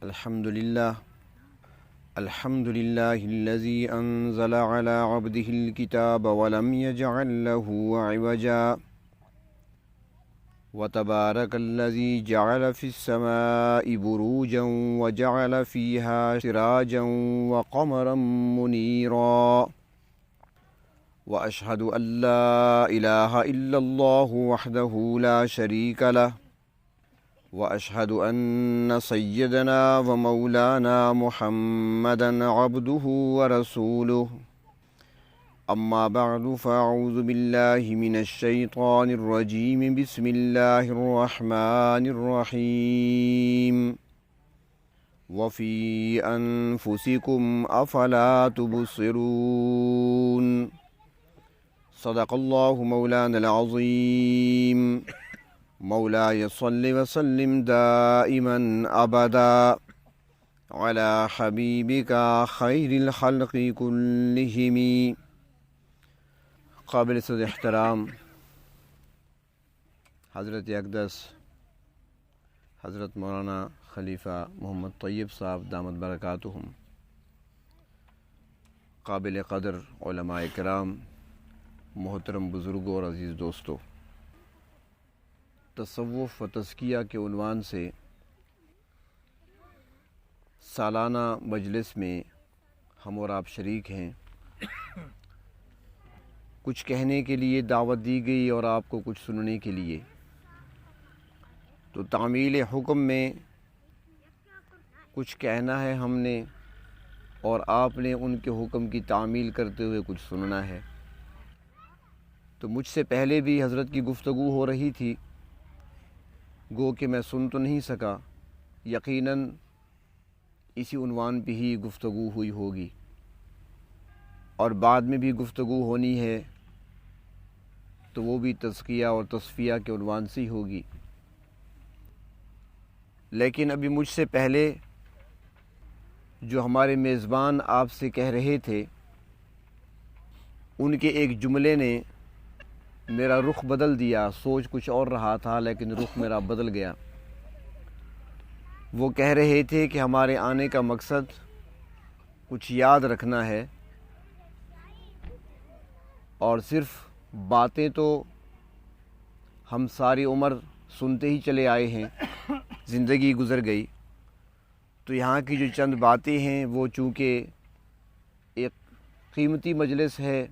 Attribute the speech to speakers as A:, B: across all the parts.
A: الحمد لله الذي أنزل على عبده الكتاب ولم يجعل له عوجا وتبارك الذي جعل في السماء بروجا وجعل فيها سراجا وقمرا منيرا وأشهد أن لا إله إلا الله وحده لا شريك له وأشهد أن سيدنا ومولانا محمدا عبده ورسوله أما بعد فأعوذ بالله من الشيطان الرجيم بسم الله الرحمن الرحيم وفي أنفسكم أفلا تبصرون صدق الله مولانا العظيم مولاي صل وسلم دائما أبدا على حبيبك خير الخلق كلهم. قابل صد احترام حضرت اقدس حضرت مولانا خلیفہ محمد طیب صاحب دامت برکاتہم، قابل قدر علماء کرام، محترم بزرگوں اور عزیز دوستو، تصوف و تزکیہ کے عنوان سے سالانہ مجلس میں ہم اور آپ شریک ہیں۔ کچھ کہنے کے لیے دعوت دی گئی اور آپ کو کچھ سننے کے لیے، تو تعمیل حکم میں کچھ کہنا ہے ہم نے، اور آپ نے ان کے حکم کی تعمیل کرتے ہوئے کچھ سننا ہے۔ تو مجھ سے پہلے بھی حضرت کی گفتگو ہو رہی تھی، گو کہ میں سن تو نہیں سکا، یقیناً اسی عنوان پہ ہی گفتگو ہوئی ہوگی، اور بعد میں بھی گفتگو ہونی ہے تو وہ بھی تزکیہ اور تصفیہ کے عنوان سے ہی ہوگی۔ لیکن ابھی مجھ سے پہلے جو ہمارے میزبان آپ سے کہہ رہے تھے، ان کے ایک جملے نے میرا رخ بدل دیا۔ سوچ کچھ اور رہا تھا لیکن رخ میرا بدل گیا۔ وہ کہہ رہے تھے کہ ہمارے آنے کا مقصد کچھ یاد رکھنا ہے، اور صرف باتیں تو ہم ساری عمر سنتے ہی چلے آئے ہیں، زندگی گزر گئی، تو یہاں کی جو چند باتیں ہیں وہ چونکہ ایک قیمتی مجلس ہے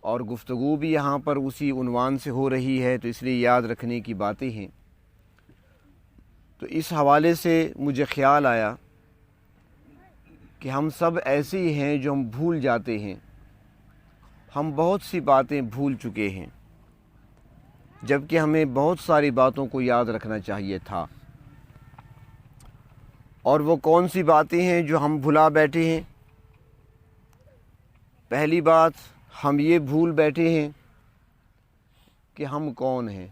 A: اور گفتگو بھی یہاں پر اسی عنوان سے ہو رہی ہے، تو اس لیے یاد رکھنے کی باتیں ہیں۔ تو اس حوالے سے مجھے خیال آیا کہ ہم سب ایسے ہی ہیں جو ہم بھول جاتے ہیں۔ ہم بہت سی باتیں بھول چکے ہیں، جبکہ ہمیں بہت ساری باتوں کو یاد رکھنا چاہیے تھا۔ اور وہ کون سی باتیں ہیں جو ہم بھلا بیٹھے ہیں؟ پہلی بات، ہم یہ بھول بیٹھے ہیں کہ ہم کون ہیں۔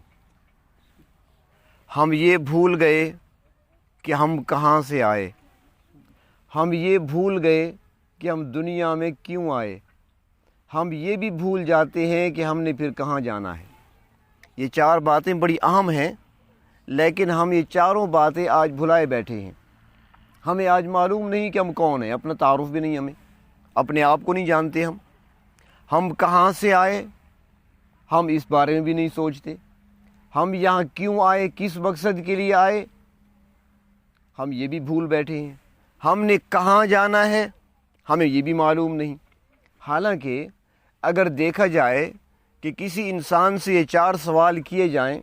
A: ہم یہ بھول گئے کہ ہم کہاں سے آئے۔ ہم یہ بھول گئے کہ ہم دنیا میں کیوں آئے۔ ہم یہ بھی بھول جاتے ہیں کہ ہم نے پھر کہاں جانا ہے۔ یہ چار باتیں بڑی اہم ہیں، لیکن ہم یہ چاروں باتیں آج بھلائے بیٹھے ہیں۔ ہمیں آج معلوم نہیں کہ ہم کون ہیں، اپنا تعارف بھی نہیں، ہمیں اپنے آپ کو نہیں جانتے۔ ہم کہاں سے آئے، ہم اس بارے میں بھی نہیں سوچتے۔ ہم یہاں کیوں آئے، کس مقصد کے لیے آئے، ہم یہ بھی بھول بیٹھے ہیں۔ ہم نے کہاں جانا ہے، ہمیں یہ بھی معلوم نہیں۔ حالانکہ اگر دیکھا جائے کہ کسی انسان سے یہ چار سوال کیے جائیں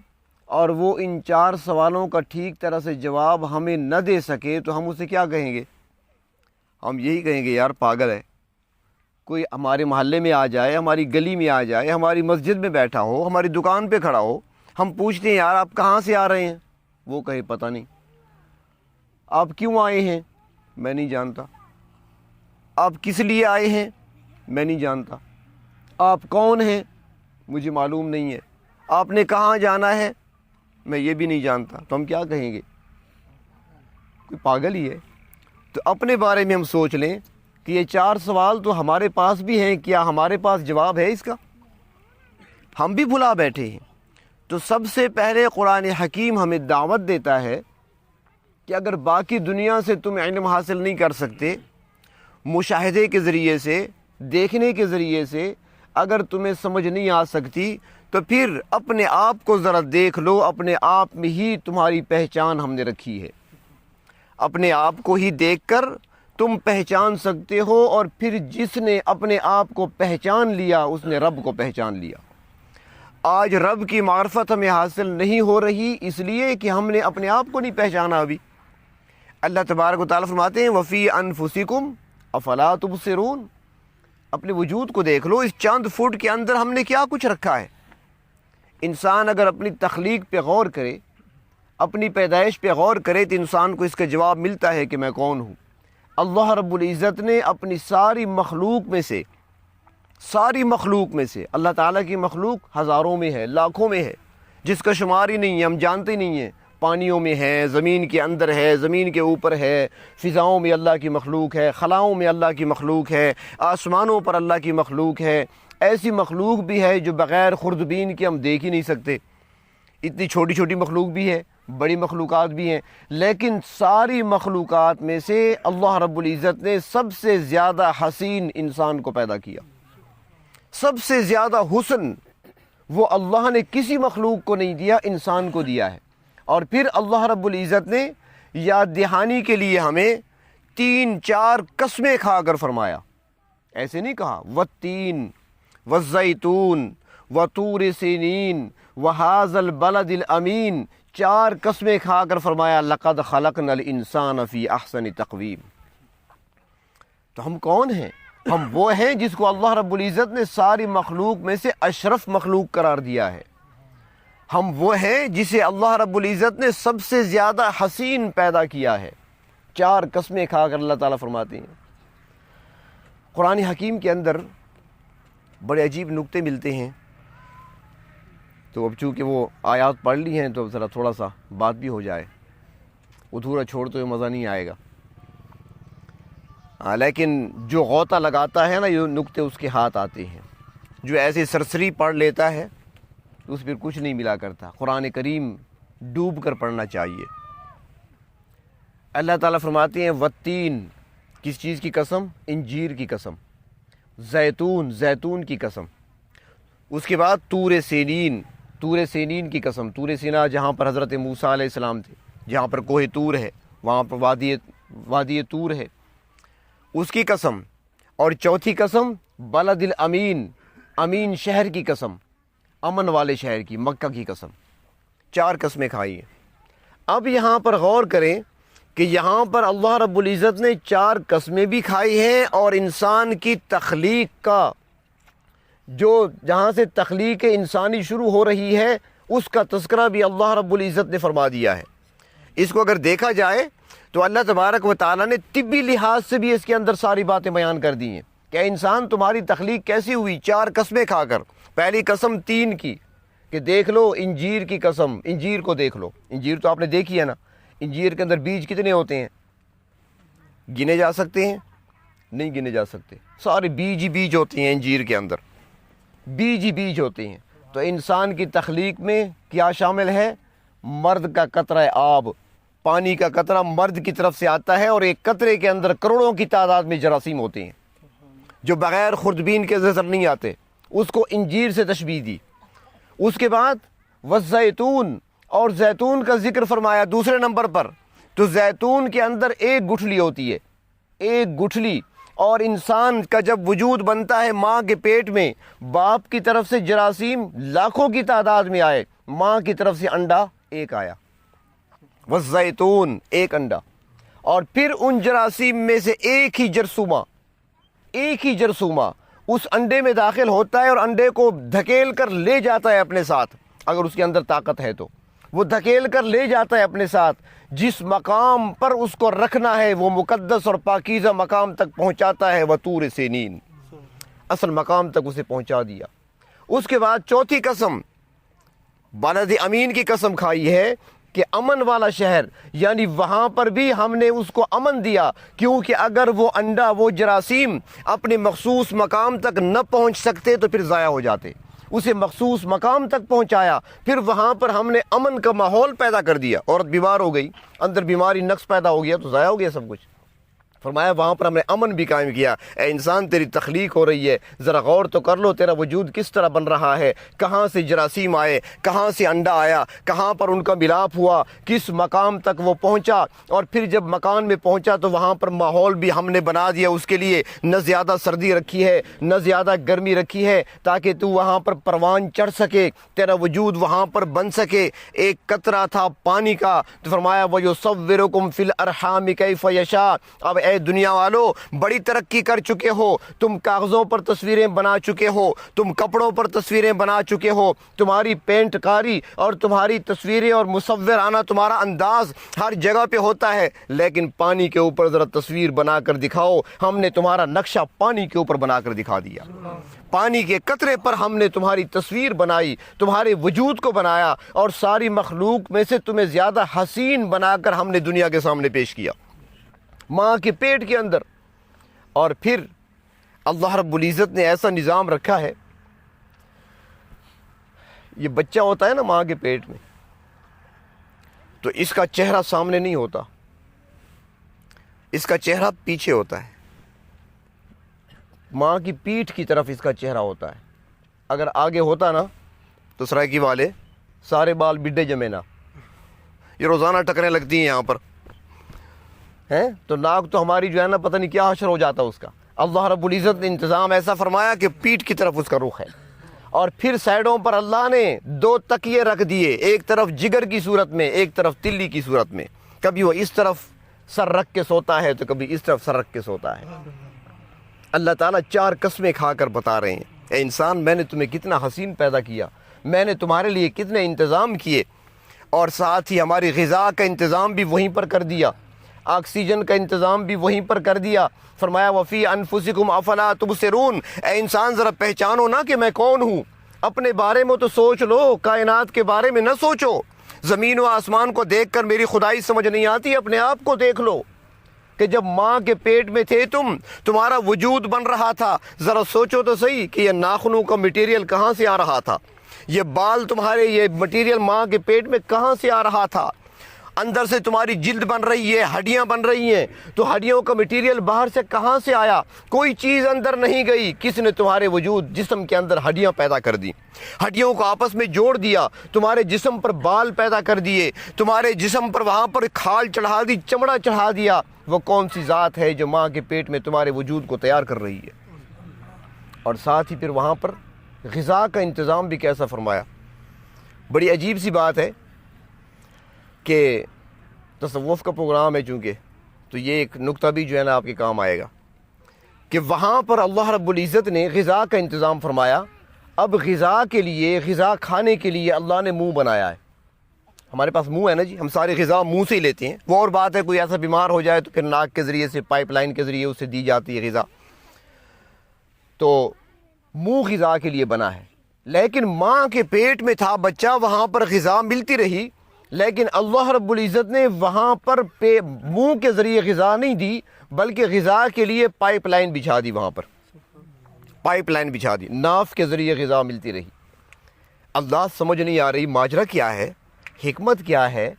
A: اور وہ ان چار سوالوں کا ٹھیک طرح سے جواب ہمیں نہ دے سکے، تو ہم اسے کیا کہیں گے؟ ہم یہی کہیں گے یار پاگل ہے۔ کوئی ہمارے محلے میں آ جائے، ہماری گلی میں آ جائے، ہماری مسجد میں بیٹھا ہو، ہماری دکان پہ کھڑا ہو، ہم پوچھتے ہیں یار آپ کہاں سے آ رہے ہیں، وہ کہے پتہ نہیں۔ آپ کیوں آئے ہیں؟ میں نہیں جانتا۔ آپ کس لیے آئے ہیں؟ میں نہیں جانتا۔ آپ کون ہیں؟ مجھے معلوم نہیں ہے۔ آپ نے کہاں جانا ہے؟ میں یہ بھی نہیں جانتا۔ تو ہم کیا کہیں گے؟ کوئی پاگل ہی ہے۔ تو اپنے بارے میں ہم سوچ لیں کہ یہ چار سوال تو ہمارے پاس بھی ہیں، کیا ہمارے پاس جواب ہے اس کا؟ ہم بھی بھلا بیٹھے ہیں۔ تو سب سے پہلے قرآن حکیم ہمیں دعوت دیتا ہے کہ اگر باقی دنیا سے تم علم حاصل نہیں کر سکتے، مشاہدے کے ذریعے سے، دیکھنے کے ذریعے سے اگر تمہیں سمجھ نہیں آ سکتی، تو پھر اپنے آپ کو ذرا دیکھ لو، اپنے آپ میں ہی تمہاری پہچان ہم نے رکھی ہے۔ اپنے آپ کو ہی دیکھ کر تم پہچان سکتے ہو، اور پھر جس نے اپنے آپ کو پہچان لیا اس نے رب کو پہچان لیا۔ آج رب کی معرفت ہمیں حاصل نہیں ہو رہی اس لیے کہ ہم نے اپنے آپ کو نہیں پہچانا ابھی۔ اللہ تبارک و تعالیٰ فرماتے ہیں وَفِي أَنفُسِكُمْ أَفَلَا تُبْصِرُونَ، اپنے وجود کو دیکھ لو، اس چاند فٹ کے اندر ہم نے کیا کچھ رکھا ہے۔ انسان اگر اپنی تخلیق پہ غور کرے، اپنی پیدائش پہ غور کرے، تو انسان کو اس کا جواب ملتا ہے کہ میں کون ہوں۔ اللہ رب العزت نے اپنی ساری مخلوق میں سے اللہ تعالیٰ کی مخلوق ہزاروں میں ہے، لاکھوں میں ہے، جس کا شمار ہی نہیں ہے، ہم جانتے نہیں ہیں۔ پانیوں میں ہے، زمین کے اندر ہے، زمین کے اوپر ہے، فضاؤں میں اللہ کی مخلوق ہے، خلاؤں میں اللہ کی مخلوق ہے، آسمانوں پر اللہ کی مخلوق ہے۔ ایسی مخلوق بھی ہے جو بغیر خوردبین کے ہم دیکھ ہی نہیں سکتے، اتنی چھوٹی چھوٹی مخلوق بھی ہے، بڑی مخلوقات بھی ہیں، لیکن ساری مخلوقات میں سے اللہ رب العزت نے سب سے زیادہ حسین انسان کو پیدا کیا۔ سب سے زیادہ حسن وہ اللہ نے کسی مخلوق کو نہیں دیا، انسان کو دیا ہے۔ اور پھر اللہ رب العزت نے یاد دہانی کے لیے ہمیں 3-4 قسمیں کھا کر فرمایا، ایسے نہیں کہا والتین والزیتون وطور سینین وہذا البلد الامین، 4 قسمیں کھا کر فرمایا لقد خلقنا الانسان فی احسن تقویم۔ تو ہم کون ہیں؟ ہم وہ ہیں جس کو اللہ رب العزت نے ساری مخلوق میں سے اشرف مخلوق قرار دیا ہے۔ ہم وہ ہیں جسے اللہ رب العزت نے سب سے زیادہ حسین پیدا کیا ہے۔ 4 قسمیں کھا کر اللہ تعالیٰ فرماتے ہیں۔ قرآن حکیم کے اندر بڑے عجیب نکتے ملتے ہیں، تو اب چونکہ وہ آیات پڑھ لی ہیں تو ذرا تھوڑا سا بات بھی ہو جائے، ادھورا چھوڑتے ہوئے مزہ نہیں آئے گا۔ لیکن جو غوطہ لگاتا ہے نا، یہ نکتے اس کے ہاتھ آتے ہیں۔ جو ایسے سرسری پڑھ لیتا ہے اس پھر کچھ نہیں ملا کرتا۔ قرآن کریم ڈوب کر پڑھنا چاہیے۔ اللہ تعالیٰ فرماتے ہیں والتین، کس چیز کی قسم؟ انجیر کی قسم۔ زیتون، زیتون کی قسم۔ اس کے بعد طور سینین، طور سینین کی قسم۔ طور سینا جہاں پر حضرت موسیٰ علیہ السلام تھے، جہاں پر کوہ طور ہے، وہاں پر وادی طور ہے، اس کی قسم۔ اور چوتھی قسم بلد الامین، امین شہر کی قسم، امن والے شہر کی، مکہ کی قسم۔ 4 قسمیں کھائی ہیں۔ اب یہاں پر غور کریں کہ یہاں پر اللہ رب العزت نے 4 قسمیں بھی کھائی ہیں، اور انسان کی تخلیق کا جو جہاں سے تخلیق انسانی شروع ہو رہی ہے اس کا تذکرہ بھی اللہ رب العزت نے فرما دیا ہے۔ اس کو اگر دیکھا جائے تو اللہ تبارک و تعالیٰ نے طبی لحاظ سے بھی اس کے اندر ساری باتیں بیان کر دی ہیں کہ انسان تمہاری تخلیق کیسی ہوئی، 4 قسمیں کھا کر۔ پہلی قسم تین کی کہ دیکھ لو، انجیر کی قسم، انجیر کو دیکھ لو۔ انجیر تو آپ نے دیکھی ہے نا، انجیر کے اندر بیج کتنے ہوتے ہیں؟ گنے جا سکتے ہیں؟ نہیں گنے جا سکتے، سارے بیج ہی بیج ہوتے ہیں انجیر کے اندر، بیج ہی بیج ہوتے ہیں۔ تو انسان کی تخلیق میں کیا شامل ہے؟ مرد کا قطرہ آب، پانی کا قطرہ مرد کی طرف سے آتا ہے، اور ایک قطرے کے اندر کروڑوں کی تعداد میں جراثیم ہوتے ہیں جو بغیر خوردبین کے نظر نہیں آتے۔ اس کو انجیر سے تشبیہ دی۔ اس کے بعد والزیتون، اور زیتون کا ذکر فرمایا دوسرے نمبر پر۔ تو زیتون کے اندر ایک گٹھلی ہوتی ہے، ایک گٹھلی، اور انسان کا جب وجود بنتا ہے ماں کے پیٹ میں، باپ کی طرف سے جراثیم لاکھوں کی تعداد میں آئے، ماں کی طرف سے انڈا ایک آیا، والزیتون، ایک انڈا، اور پھر ان جراثیم میں سے ایک ہی جرثومہ اس انڈے میں داخل ہوتا ہے، اور انڈے کو دھکیل کر لے جاتا ہے اپنے ساتھ، اگر اس کے اندر طاقت ہے تو وہ دھکیل کر لے جاتا ہے اپنے ساتھ۔ جس مقام پر اس کو رکھنا ہے وہ مقدس اور پاکیزہ مقام تک پہنچاتا ہے، وطور سینین، اصل مقام تک اسے پہنچا دیا۔ اس کے بعد چوتھی قسم بلد امین کی قسم کھائی ہے کہ امن والا شہر، یعنی وہاں پر بھی ہم نے اس کو امن دیا، کیونکہ اگر وہ انڈا، وہ جراثیم اپنے مخصوص مقام تک نہ پہنچ سکتے تو پھر ضائع ہو جاتے۔ اسے مخصوص مقام تک پہنچایا، پھر وہاں پر ہم نے امن کا ماحول پیدا کر دیا، عورت بیمار ہو گئی، اندر بیماری نقص پیدا ہو گیا تو ضائع ہو گیا سب کچھ۔ فرمایا وہاں پر ہم نے امن بھی قائم کیا۔ اے انسان تیری تخلیق ہو رہی ہے، ذرا غور تو کر لو تیرا وجود کس طرح بن رہا ہے، کہاں سے جراثیم آئے، کہاں سے انڈا آیا، کہاں پر ان کا ملاپ ہوا، کس مقام تک وہ پہنچا، اور پھر جب مکان میں پہنچا تو وہاں پر ماحول بھی ہم نے بنا دیا اس کے لیے، نہ زیادہ سردی رکھی ہے نہ زیادہ گرمی رکھی ہے، تاکہ تو وہاں پر پروان چڑھ سکے، تیرا وجود وہاں پر بن سکے۔ ایک قطرہ تھا پانی کا تو فرمایا وَيُصَوِّرُكُمْ فِي الْأَرْحَامِ كَيْفَ يَشَاءُ۔ اب اے دنیا والو بڑی ترقی کر چکے ہو، تم کاغذوں پر تصویریں بنا چکے ہو، تم کپڑوں پر تصویریں بنا چکے ہو، تمہاری پینٹ کاری اور تمہاری تصویریں اور مصور آنا تمہارا انداز ہر جگہ پہ ہوتا ہے، لیکن پانی کے اوپر ذرا تصویر بنا کر دکھاؤ۔ ہم نے تمہارا نقشہ پانی کے اوپر بنا کر دکھا دیا، پانی کے قطرے پر ہم نے تمہاری تصویر بنائی، تمہارے وجود کو بنایا، اور ساری مخلوق میں سے تمہیں زیادہ حسین بنا کر ہم نے دنیا کے سامنے پیش کیا، ماں کے پیٹ کے اندر۔ اور پھر اللہ رب العزت نے ایسا نظام رکھا ہے، یہ بچہ ہوتا ہے نا ماں کے پیٹ میں، تو اس کا چہرہ سامنے نہیں ہوتا، اس کا چہرہ پیچھے ہوتا ہے، ماں کی پیٹھ کی طرف اس کا چہرہ ہوتا ہے۔ اگر آگے ہوتا نا تو سرائکی والے سارے بال بڈھے جمے نا، یہ روزانہ ٹکریں لگتی ہیں یہاں پر ہیں، تو ناک تو ہماری جو ہے نا پتہ نہیں کیا حشر ہو جاتا اس کا۔ اللہ رب العزت نے انتظام ایسا فرمایا کہ پیٹھ کی طرف اس کا رخ ہے، اور پھر سائڈوں پر اللہ نے 2 تکیے رکھ دیے، ایک طرف جگر کی صورت میں، ایک طرف تلی کی صورت میں، کبھی وہ اس طرف سر رکھ کے سوتا ہے تو کبھی اس طرف سر رکھ کے سوتا ہے۔ اللہ تعالیٰ 4 قسمیں کھا کر بتا رہے ہیں، اے انسان میں نے تمہیں کتنا حسین پیدا کیا، میں نے تمہارے لیے کتنے انتظام کیے، اور ساتھ ہی ہماری غذا کا انتظام بھی وہیں پر کر دیا، آکسیجن کا انتظام بھی وہیں پر کر دیا۔ فرمایا وفی انفسکم افلا تبصرون، اے انسان ذرا پہچانو نا کہ میں کون ہوں، اپنے بارے میں تو سوچ لو، کائنات کے بارے میں نہ سوچو۔ زمین و آسمان کو دیکھ کر میری خدائی سمجھ نہیں آتی، اپنے آپ کو دیکھ لو کہ جب ماں کے پیٹ میں تھے تمہارا وجود بن رہا تھا، ذرا سوچو تو صحیح کہ یہ ناخنوں کا مٹیریل کہاں سے آ رہا تھا، یہ بال تمہارے، یہ مٹیریل ماں کے پیٹ میں کہاں سے آ رہا تھا، اندر سے تمہاری جلد بن رہی ہے، ہڈیاں بن رہی ہیں، تو ہڈیوں کا مٹیریل باہر سے کہاں سے آیا، کوئی چیز اندر نہیں گئی، کس نے تمہارے وجود جسم کے اندر ہڈیاں پیدا کر دی، ہڈیوں کو آپس میں جوڑ دیا، تمہارے جسم پر بال پیدا کر دیے، تمہارے جسم پر وہاں پر کھال چڑھا دی، چمڑا چڑھا دیا۔ وہ کون سی ذات ہے جو ماں کے پیٹ میں تمہارے وجود کو تیار کر رہی ہے؟ اور ساتھ ہی پھر وہاں پر غذا کا انتظام بھی کیسا فرمایا۔ بڑی عجیب سی بات ہے کہ تصوف کا پروگرام ہے چونکہ، تو یہ ایک نقطہ بھی جو ہے نا آپ کے کام آئے گا کہ وہاں پر اللہ رب العزت نے غذا کا انتظام فرمایا۔ اب غذا کے لیے، غذا کھانے کے لیے اللہ نے منہ بنایا ہے۔ ہمارے پاس منہ ہے نا جی، ہم سارے غذا منہ سے ہی لیتے ہیں، وہ اور بات ہے کوئی ایسا بیمار ہو جائے تو پھر ناک کے ذریعے سے، پائپ لائن کے ذریعے اسے دی جاتی ہے غذا، تو منہ غذا کے لیے بنا ہے۔ لیکن ماں کے پیٹ میں تھا بچہ، وہاں پر غذا ملتی رہی، لیکن اللہ رب العزت نے وہاں پر منہ کے ذریعے غذا نہیں دی، بلکہ غذا کے لیے پائپ لائن بچھا دی، وہاں پر پائپ لائن بچھا دی، ناف کے ذریعے غذا ملتی رہی۔ اللہ سمجھ نہیں آ رہی ماجرا کیا ہے، حکمت کیا ہے۔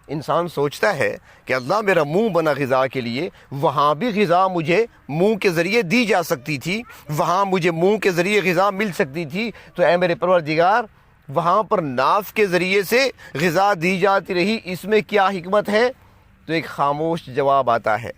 A: انسان سوچتا ہے کہ اللہ میرا منہ بنا غذا کے لیے، وہاں بھی غذا مجھے منہ کے ذریعے دی جا سکتی تھی، وہاں مجھے منہ کے ذریعے غذا مل سکتی تھی، تو اے میرے پروردگار وہاں پر ناف کے ذریعے سے غذا دی جاتی رہی، اس میں کیا حکمت ہے؟ تو ایک خاموش جواب آتا ہے،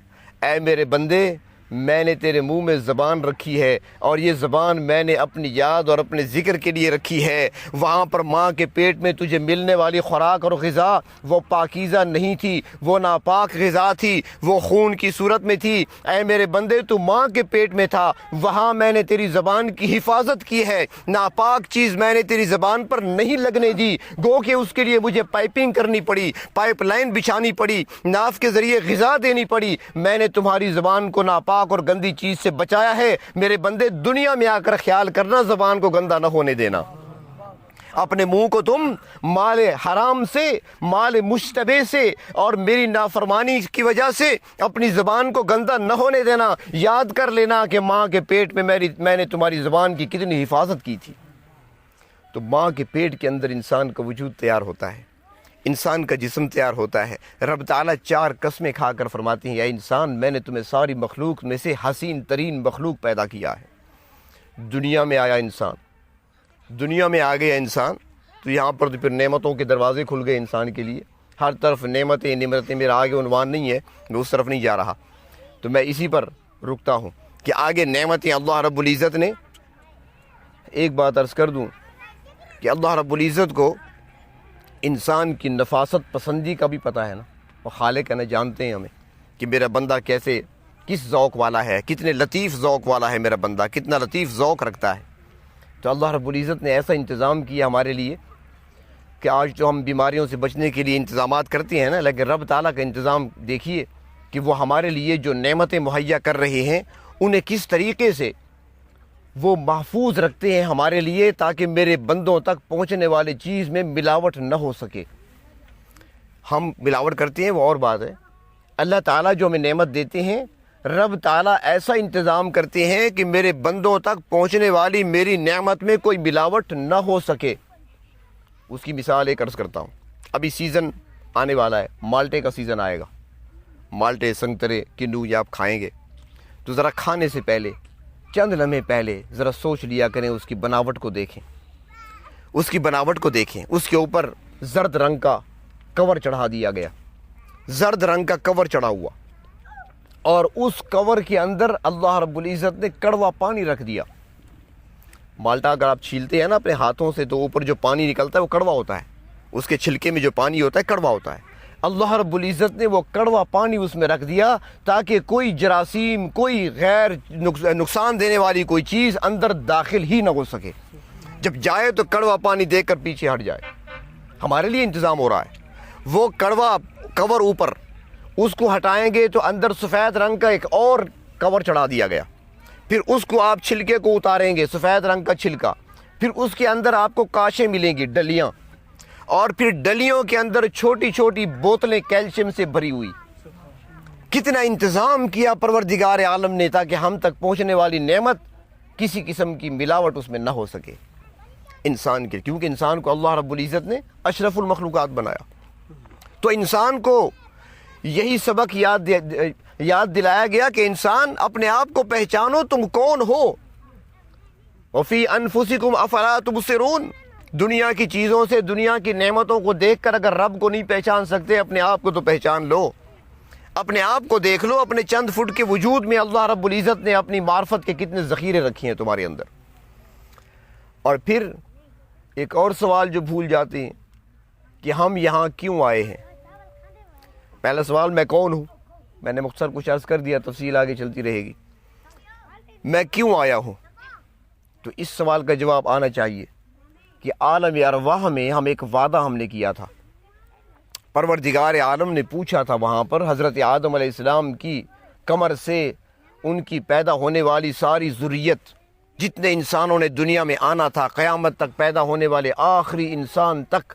A: اے میرے بندے میں نے تیرے منہ میں زبان رکھی ہے، اور یہ زبان میں نے اپنی یاد اور اپنے ذکر کے لیے رکھی ہے۔ وہاں پر ماں کے پیٹ میں تجھے ملنے والی خوراک اور غذا وہ پاکیزہ نہیں تھی، وہ ناپاک غذا تھی، وہ خون کی صورت میں تھی۔ اے میرے بندے تو ماں کے پیٹ میں تھا، وہاں میں نے تیری زبان کی حفاظت کی ہے، ناپاک چیز میں نے تیری زبان پر نہیں لگنے دی، گو کہ اس کے لیے مجھے پائپنگ کرنی پڑی، پائپ لائن بچھانی پڑی، ناف کے ذریعے غذا دینی پڑی۔ میں نے تمہاری زبان کو ناپاک اور گندی چیز سے بچایا ہے۔ میرے بندے دنیا میں آ کر خیال کرنا، زبان کو گندا نہ ہونے دینا، اپنے منہ کو تم مال حرام سے، مال مشتبہ سے اور میری نافرمانی کی وجہ سے اپنی زبان کو گندا نہ ہونے دینا۔ یاد کر لینا کہ ماں کے پیٹ میں میں نے تمہاری زبان کی کتنی حفاظت کی تھی۔ تو ماں کے پیٹ کے اندر انسان کا وجود تیار ہوتا ہے، انسان کا جسم تیار ہوتا ہے۔ رب تعالیٰ 4 قسمیں کھا کر فرماتے ہیں، یا انسان میں نے تمہیں ساری مخلوق میں سے حسین ترین مخلوق پیدا کیا ہے۔ دنیا میں آیا انسان، دنیا میں آ گیا انسان، تو یہاں پر تو پھر نعمتوں کے دروازے کھل گئے انسان کے لیے، ہر طرف نعمتیں نعمتیں۔ میرا آگے عنوان نہیں ہے، میں اس طرف نہیں جا رہا، تو میں اسی پر رکتا ہوں کہ آگے نعمتیں اللہ رب العزت نے۔ ایک بات عرض کر دوں کہ اللہ رب العزت کو انسان کی نفاست پسندی کا بھی پتہ ہے نا، وہ خالق ہے نا، جانتے ہیں ہمیں کہ میرا بندہ کیسے، کس ذوق والا ہے، کتنے لطیف ذوق والا ہے میرا بندہ، کتنا لطیف ذوق رکھتا ہے۔ تو اللہ رب العزت نے ایسا انتظام کیا ہمارے لیے کہ آج تو ہم بیماریوں سے بچنے کے لیے انتظامات کرتے ہیں نا، لیکن رب تعالیٰ کا انتظام دیکھیے کہ وہ ہمارے لیے جو نعمتیں مہیا کر رہے ہیں انہیں کس طریقے سے وہ محفوظ رکھتے ہیں ہمارے لیے، تاکہ میرے بندوں تک پہنچنے والی چیز میں ملاوٹ نہ ہو سکے۔ ہم ملاوٹ کرتے ہیں وہ اور بات ہے، اللہ تعالیٰ جو ہمیں نعمت دیتے ہیں، رب تعالیٰ ایسا انتظام کرتے ہیں کہ میرے بندوں تک پہنچنے والی میری نعمت میں کوئی ملاوٹ نہ ہو سکے۔ اس کی مثال ایک عرض کرتا ہوں، ابھی سیزن آنے والا ہے، مالٹے کا سیزن آئے گا، مالٹے، سنگترے، کنو یہ آپ کھائیں گے، تو ذرا کھانے سے پہلے چند لمحے پہلے ذرا سوچ لیا کریں، اس کی بناوٹ کو دیکھیں، اس کی بناوٹ کو دیکھیں۔ اس کے اوپر زرد رنگ کا کور چڑھا دیا گیا، زرد رنگ کا کور چڑھا ہوا، اور اس کور کے اندر اللہ رب العزت نے کڑوا پانی رکھ دیا۔ مالٹا اگر آپ چھیلتے ہیں نا اپنے ہاتھوں سے تو اوپر جو پانی نکلتا ہے وہ کڑوا ہوتا ہے، اس کے چھلکے میں جو پانی ہوتا ہے کڑوا ہوتا ہے۔ اللہ رب العزت نے وہ کڑوا پانی اس میں رکھ دیا تاکہ کوئی جراثیم، کوئی غیر نقصان دینے والی کوئی چیز اندر داخل ہی نہ ہو سکے، جب جائے تو کڑوا پانی دے کر پیچھے ہٹ جائے۔ ہمارے لیے انتظام ہو رہا ہے، وہ کڑوا کور اوپر، اس کو ہٹائیں گے تو اندر سفید رنگ کا ایک اور کور چڑھا دیا گیا، پھر اس کو آپ چھلکے کو اتاریں گے، سفید رنگ کا چھلکا، پھر اس کے اندر آپ کو کاشیں ملیں گی، ڈلیاں، اور پھر ڈلیوں کے اندر چھوٹی چھوٹی بوتلیں کیلشیم سے بھری ہوئی۔ کتنا انتظام کیا پروردگار عالم نے تاکہ ہم تک پہنچنے والی نعمت کسی قسم کی ملاوٹ اس میں نہ ہو سکے انسان کے، کیونکہ انسان کو اللہ رب العزت نے اشرف المخلوقات بنایا۔ تو انسان کو یہی سبق یاد دلایا گیا کہ انسان اپنے آپ کو پہچانو، تم کون ہو۔ وفی انفسکم افلا تبصرون، دنیا کی چیزوں سے، دنیا کی نعمتوں کو دیکھ کر اگر رب کو نہیں پہچان سکتے، اپنے آپ کو تو پہچان لو، اپنے آپ کو دیکھ لو۔ اپنے چند فٹ کے وجود میں اللہ رب العزت نے اپنی معرفت کے کتنے ذخیرے رکھے ہیں تمہارے اندر۔ اور پھر ایک اور سوال جو بھول جاتے ہیں کہ ہم یہاں کیوں آئے ہیں۔ پہلا سوال، میں کون ہوں؟ میں نے مختصر کچھ عرض کر دیا، تفصیل آگے چلتی رہے گی۔ میں کیوں آیا ہوں؟ تو اس سوال کا جواب آنا چاہیے کہ عالم ارواح میں ایک وعدہ ہم نے کیا تھا۔ پروردگار عالم نے پوچھا تھا وہاں پر حضرت آدم علیہ السلام کی کمر سے ان کی پیدا ہونے والی ساری ذریت، جتنے انسانوں نے دنیا میں آنا تھا، قیامت تک پیدا ہونے والے آخری انسان تک،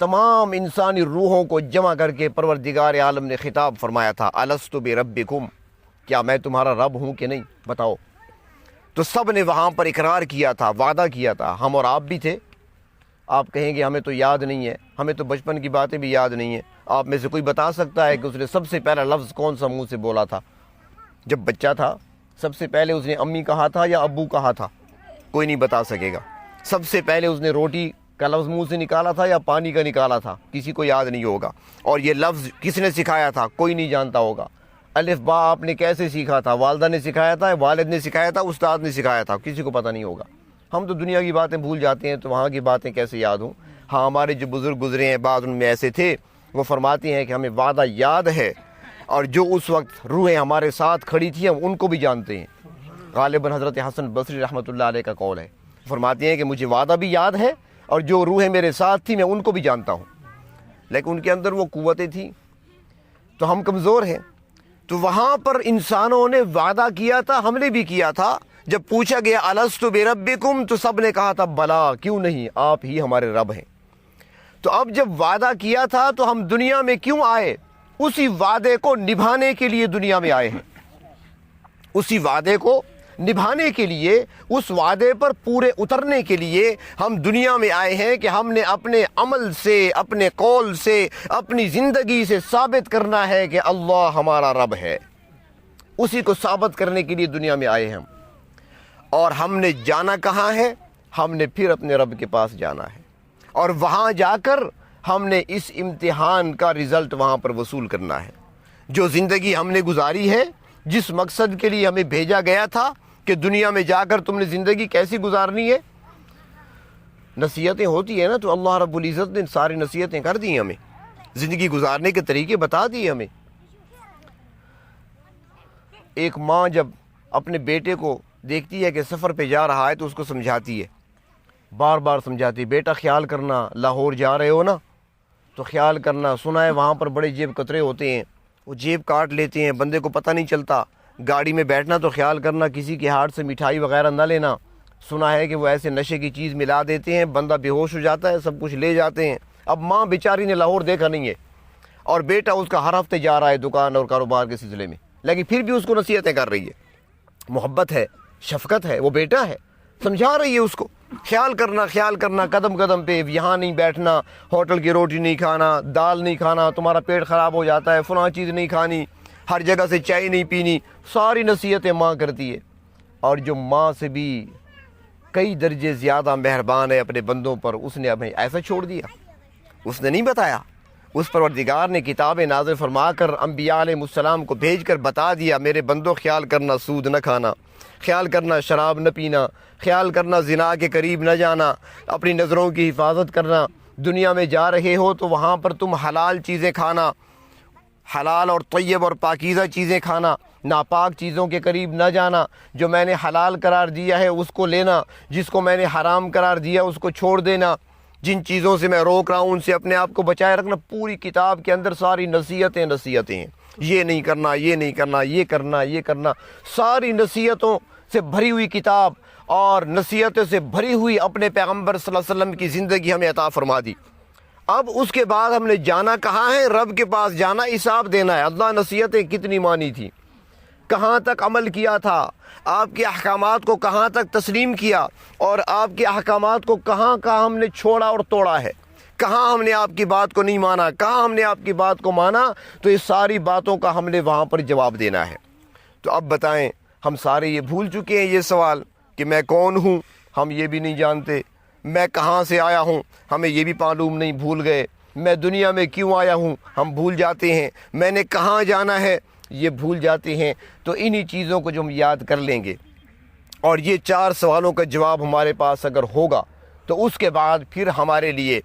A: تمام انسانی روحوں کو جمع کر کے پروردگار عالم نے خطاب فرمایا تھا، الست بربکم، کیا میں تمہارا رب ہوں کہ نہیں، بتاؤ۔ تو سب نے وہاں پر اقرار کیا تھا، وعدہ کیا تھا، ہم اور آپ بھی تھے۔ آپ کہیں گے ہمیں تو یاد نہیں ہے، ہمیں تو بچپن کی باتیں بھی یاد نہیں ہیں۔ آپ میں سے کوئی بتا سکتا ہے کہ اس نے سب سے پہلا لفظ کون سا منہ سے بولا تھا؟ جب بچہ تھا سب سے پہلے اس نے امی کہا تھا یا ابو کہا تھا؟ کوئی نہیں بتا سکے گا۔ سب سے پہلے اس نے روٹی کا لفظ منہ سے نکالا تھا یا پانی کا نکالا تھا؟ کسی کو یاد نہیں ہوگا۔ اور یہ لفظ کس نے سکھایا تھا؟ کوئی نہیں جانتا ہوگا۔ الف با آپ نے کیسے سیکھا تھا؟ والدہ نے سکھایا تھا، والد نے سکھایا تھا، استاد نے سکھایا تھا؟ کسی کو پتہ نہیں ہوگا۔ ہم تو دنیا کی باتیں بھول جاتے ہیں، تو وہاں کی باتیں کیسے یاد ہوں؟ ہاں، ہمارے جو بزرگ گزرے ہیں بعض ان میں ایسے تھے، وہ فرماتے ہیں کہ ہمیں وعدہ یاد ہے، اور جو اس وقت روحیں ہمارے ساتھ کھڑی تھیں ہم ان کو بھی جانتے ہیں۔ غالباً حضرت حسن بصری رحمۃ اللہ علیہ کا قول ہے، فرماتے ہیں کہ مجھے وعدہ بھی یاد ہے اور جو روحیں میرے ساتھ تھیں میں ان کو بھی جانتا ہوں، لیکن ان کے اندر وہ قوتیں تھیں تو ہم کمزور ہیں۔ تو وہاں پر انسانوں نے وعدہ کیا تھا، ہم نے بھی کیا تھا۔ جب پوچھا گیا الست بربکم تو سب نے کہا تھا بلا، کیوں نہیں، آپ ہی ہمارے رب ہیں۔ تو اب جب وعدہ کیا تھا تو ہم دنیا میں کیوں آئے؟ اسی وعدے کو نبھانے کے لیے دنیا میں آئے ہیں، اسی وعدے کو نبھانے کے لیے، اس وعدے پر پورے اترنے کے لیے ہم دنیا میں آئے ہیں کہ ہم نے اپنے عمل سے، اپنے قول سے، اپنی زندگی سے ثابت کرنا ہے کہ اللہ ہمارا رب ہے۔ اسی کو ثابت کرنے کے لیے دنیا میں آئے ہیں ہم۔ اور ہم نے جانا کہاں ہے؟ ہم نے پھر اپنے رب کے پاس جانا ہے، اور وہاں جا کر ہم نے اس امتحان کا رزلٹ وہاں پر وصول کرنا ہے۔ جو زندگی ہم نے گزاری ہے، جس مقصد کے لیے ہمیں بھیجا گیا تھا کہ دنیا میں جا کر تم نے زندگی کیسی گزارنی ہے، نصیحتیں ہوتی ہیں نا، تو اللہ رب العزت نے ساری نصیحتیں کر دی ہمیں، زندگی گزارنے کے طریقے بتا دیے ہمیں۔ ایک ماں جب اپنے بیٹے کو دیکھتی ہے کہ سفر پہ جا رہا ہے تو اس کو سمجھاتی ہے، بار بار سمجھاتی ہے، بیٹا خیال کرنا، لاہور جا رہے ہو نا تو خیال کرنا، سنا ہے وہاں پر بڑے جیب کترے ہوتے ہیں، وہ جیب کاٹ لیتے ہیں، بندے کو پتہ نہیں چلتا۔ گاڑی میں بیٹھنا تو خیال کرنا کسی کے ہاتھ سے مٹھائی وغیرہ نہ لینا، سنا ہے کہ وہ ایسے نشے کی چیز ملا دیتے ہیں، بندہ بے ہوش ہو جاتا ہے، سب کچھ لے جاتے ہیں۔ اب ماں بیچاری نے لاہور دیکھا نہیں ہے، اور بیٹا اس کا ہر ہفتے جا رہا ہے دکان اور کاروبار کے سلسلے میں، لیکن پھر بھی اس کو نصیحتیں کر رہی ہے، محبت ہے، شفقت ہے، وہ بیٹا ہے، سمجھا رہی ہے اس کو، خیال کرنا قدم قدم پہ، یہاں نہیں بیٹھنا، ہوٹل کی روٹی نہیں کھانا، دال نہیں کھانا، تمہارا پیٹ خراب ہو جاتا ہے، فلاں چیز نہیں کھانی، ہر جگہ سے چائے نہیں پینی، ساری نصیحتیں ماں کرتی ہے۔ اور جو ماں سے بھی کئی درجے زیادہ مہربان ہے اپنے بندوں پر، اس نے ہمیں ایسا چھوڑ دیا، اس نے نہیں بتایا۔ اس پروردگار نے کتابیں نازل فرما کر انبیاء علیہ السلام کو بھیج کر بتا دیا، میرے بندوں خیال کرنا سود نہ کھانا، خیال کرنا شراب نہ پینا، خیال کرنا زنا کے قریب نہ جانا، اپنی نظروں کی حفاظت کرنا، دنیا میں جا رہے ہو تو وہاں پر تم حلال چیزیں کھانا، حلال اور طیب اور پاکیزہ چیزیں کھانا، ناپاک چیزوں کے قریب نہ جانا، جو میں نے حلال قرار دیا ہے اس کو لینا، جس کو میں نے حرام قرار دیا اس کو چھوڑ دینا، جن چیزوں سے میں روک رہا ہوں ان سے اپنے آپ کو بچائے رکھنا۔ پوری کتاب کے اندر ساری نصیحتیں ہیں، یہ نہیں کرنا، یہ نہیں کرنا، یہ کرنا، یہ کرنا، ساری نصیحتوں سے بھری ہوئی کتاب اور نصیحتوں سے بھری ہوئی اپنے پیغمبر صلی اللہ علیہ وسلم کی زندگی ہمیں عطا فرما دی۔ اب اس کے بعد ہم نے جانا کہاں ہے؟ رب کے پاس جانا، حساب دینا ہے۔ اللہ نصیحتیں کتنی مانی تھی، کہاں تک عمل کیا تھا، آپ کے احکامات کو کہاں تک تسلیم کیا، اور آپ کے احکامات کو کہاں ہم نے چھوڑا اور توڑا ہے، کہاں ہم نے آپ کی بات کو نہیں مانا، کہاں ہم نے آپ کی بات کو مانا، تو یہ ساری باتوں کا ہم نے وہاں پر جواب دینا ہے۔ تو اب بتائیں، ہم سارے یہ بھول چکے ہیں یہ سوال کہ میں کون ہوں، ہم یہ بھی نہیں جانتے، میں کہاں سے آیا ہوں، ہمیں یہ بھی معلوم نہیں، بھول گئے، میں دنیا میں کیوں آیا ہوں، ہم بھول جاتے ہیں، میں نے کہاں جانا ہے، یہ بھول جاتے ہیں۔ تو انہی چیزوں کو جو ہم یاد کر لیں گے اور یہ 4 سوالوں کا جواب ہمارے پاس اگر ہوگا تو اس کے بعد پھر ہمارے لیے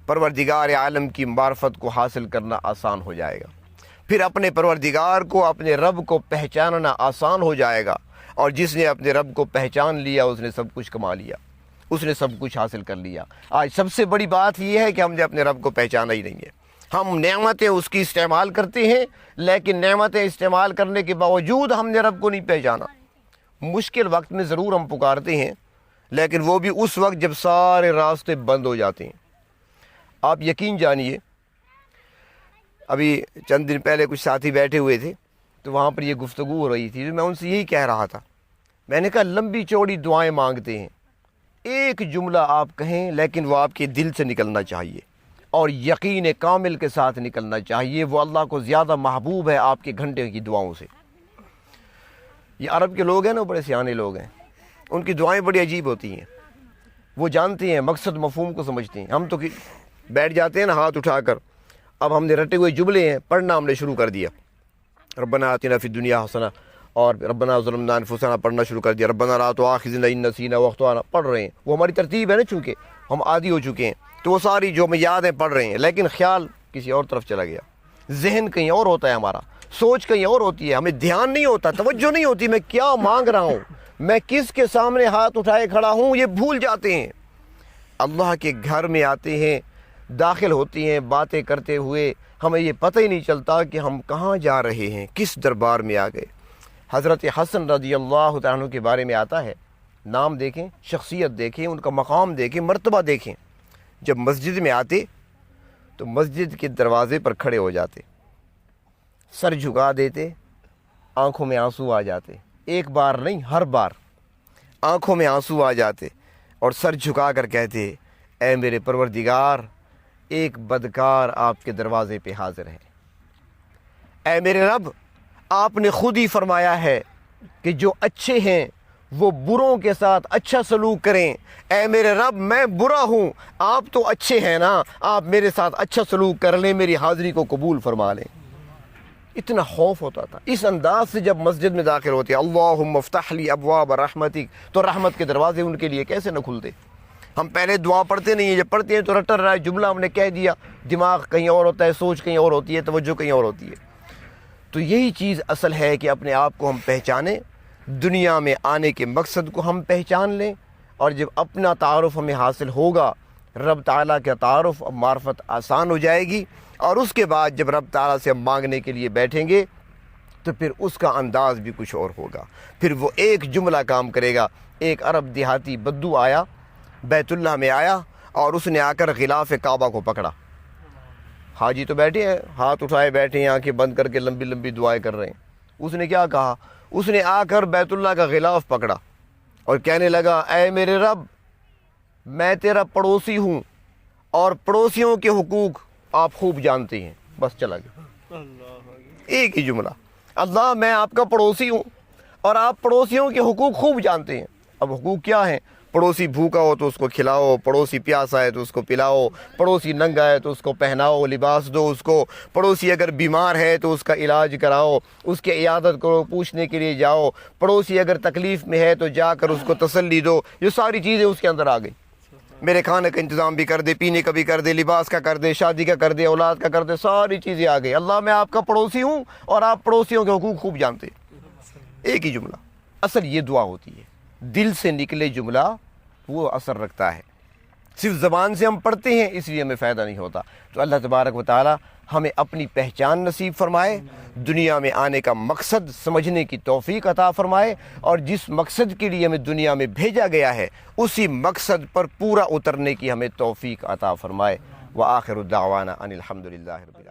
A: پروردگار عالم کی معرفت کو حاصل کرنا آسان ہو جائے گا، پھر اپنے پروردگار کو، اپنے رب کو پہچاننا آسان ہو جائے گا، اور جس نے اپنے رب کو پہچان لیا اس نے سب کچھ کما لیا، اس نے سب کچھ حاصل کر لیا۔ آج سب سے بڑی بات یہ ہے کہ ہم نے اپنے رب کو پہچانا ہی نہیں ہے۔ ہم نعمتیں اس کی استعمال کرتے ہیں، لیکن نعمتیں استعمال کرنے کے باوجود ہم نے رب کو نہیں پہچانا۔ مشکل وقت میں ضرور ہم پکارتے ہیں، لیکن وہ بھی اس وقت جب سارے راستے بند ہو جاتے ہیں۔ آپ یقین جانیے، ابھی چند دن پہلے کچھ ساتھی بیٹھے ہوئے تھے تو وہاں پر یہ گفتگو ہو رہی تھی، میں ان سے یہی کہہ رہا تھا، میں نے کہا لمبی چوڑی دعائیں مانگتے ہیں، ایک جملہ آپ کہیں لیکن وہ آپ کے دل سے نکلنا چاہیے اور یقین کامل کے ساتھ نکلنا چاہیے، وہ اللہ کو زیادہ محبوب ہے آپ کے گھنٹے کی دعاؤں سے۔ یہ عرب کے لوگ ہیں نا، بڑے سیانے لوگ ہیں، ان کی دعائیں بڑی عجیب ہوتی ہیں، وہ جانتے ہیں، مقصد مفہوم کو سمجھتے ہیں۔ ہم تو بیٹھ جاتے ہیں نا ہاتھ اٹھا کر، اب ہم نے رٹے ہوئے جملے ہیں، پڑھنا ہم نے شروع کر دیا، ربنا آتنا فی الدنیا حسنہ، اور ربنا ظلمنا انفسنا پڑھنا شروع کر دیا، ربنا لا تؤاخذنا ان نسینا واخطانا پڑھ رہے ہیں، وہ ہماری ترتیب ہے نا، چونکہ ہم عادی ہو چکے ہیں تو وہ ساری جو ہمیں یاد ہیں پڑھ رہے ہیں، لیکن خیال کسی اور طرف چلا گیا، ذہن کہیں اور ہوتا ہے ہمارا، سوچ کہیں اور ہوتی ہے، ہمیں دھیان نہیں ہوتا، توجہ نہیں ہوتی، میں کیا مانگ رہا ہوں، میں کس کے سامنے ہاتھ اٹھائے کھڑا ہوں، یہ بھول جاتے ہیں۔ اللہ کے گھر میں آتے ہیں، داخل ہوتی ہیں، باتیں کرتے ہوئے ہمیں یہ پتہ ہی نہیں چلتا کہ ہم کہاں جا رہے ہیں، کس دربار میں آ گئے۔ حضرت حسن رضی اللہ تعالیٰ عنہ کے بارے میں آتا ہے، نام دیکھیں، شخصیت دیکھیں، ان کا مقام دیکھیں، مرتبہ دیکھیں۔ جب مسجد میں آتے تو مسجد کے دروازے پر کھڑے ہو جاتے، سر جھکا دیتے، آنکھوں میں آنسو آ جاتے، ایک بار نہیں ہر بار آنکھوں میں آنسو آ جاتے اور سر جھکا کر کہتے اے میرے پروردگار ایک بدکار آپ کے دروازے پہ حاضر ہے، اے میرے رب آپ نے خود ہی فرمایا ہے کہ جو اچھے ہیں وہ بروں کے ساتھ اچھا سلوک کریں، اے میرے رب میں برا ہوں، آپ تو اچھے ہیں نا، آپ میرے ساتھ اچھا سلوک کر لیں، میری حاضری کو قبول فرما لیں۔ اتنا خوف ہوتا تھا۔ اس انداز سے جب مسجد میں داخل ہوتے اللہم افتح لی ابواب رحمتک، تو رحمت کے دروازے ان کے لیے کیسے نہ کھلتے۔ ہم پہلے دعا پڑھتے نہیں ہیں، جب پڑھتے ہیں تو رٹر رہا ہے جملہ ہم نے کہہ دیا، دماغ کہیں اور ہوتا ہے، سوچ کہیں اور ہوتی ہے، توجہ کہیں اور ہوتی ہے۔ تو یہی چیز اصل ہے کہ اپنے آپ کو ہم پہچانیں، دنیا میں آنے کے مقصد کو ہم پہچان لیں، اور جب اپنا تعارف ہمیں حاصل ہوگا، رب تعالیٰ کا تعارف اور معرفت آسان ہو جائے گی، اور اس کے بعد جب رب تعالیٰ سے ہم مانگنے کے لیے بیٹھیں گے تو پھر اس کا انداز بھی کچھ اور ہوگا۔ پھر وہ ایک جملہ کام کرے گا۔ ایک عرب دیہاتی بدو آیا، بیت اللہ میں آیا، اور اس نے آ کر غلاف کعبہ کو پکڑا۔ حاجی تو بیٹھے ہیں، ہاتھ اٹھائے بیٹھے ہیں، آنکھیں بند کر کے لمبی لمبی دعائیں کر رہے ہیں۔ اس نے کیا کہا؟ اس نے آ کر بیت اللہ کا غلاف پکڑا اور کہنے لگا اے میرے رب میں تیرا پڑوسی ہوں، اور پڑوسیوں کے حقوق آپ خوب جانتے ہیں۔ بس چلا گیا، ایک ہی جملہ، اللہ میں آپ کا پڑوسی ہوں اور آپ پڑوسیوں کے حقوق خوب جانتے ہیں۔ اب حقوق کیا ہیں؟ پڑوسی بھوکا ہو تو اس کو کھلاؤ، پڑوسی پیاسا ہے تو اس کو پلاؤ، پڑوسی ننگا ہے تو اس کو پہناؤ، لباس دو اس کو، پڑوسی اگر بیمار ہے تو اس کا علاج کراؤ، اس کی عیادت کرو، پوچھنے کے لیے جاؤ، پڑوسی اگر تکلیف میں ہے تو جا کر اس کو تسلی دو۔ یہ ساری چیزیں اس کے اندر آ گئی۔ میرے کھانے کا انتظام بھی کر دے، پینے کا بھی کر دے، لباس کا کر دے، شادی کا کر دے، اولاد کا کر دے، ساری چیزیں آ گئی۔ اللہ میں آپ کا پڑوسی ہوں اور آپ پڑوسیوں کے حقوق خوب جانتے ہیں۔ ایک ہی جملہ۔ اصل یہ دعا ہوتی ہے، دل سے نکلے جملہ وہ اثر رکھتا ہے۔ صرف زبان سے ہم پڑھتے ہیں اس لیے ہمیں فائدہ نہیں ہوتا۔ تو اللہ تبارک و تعالی ہمیں اپنی پہچان نصیب فرمائے، دنیا میں آنے کا مقصد سمجھنے کی توفیق عطا فرمائے، اور جس مقصد کے لیے ہمیں دنیا میں بھیجا گیا ہے اسی مقصد پر پورا اترنے کی ہمیں توفیق عطا فرمائے۔ وآخر دعوانا ان الحمد للہ رب العالمین۔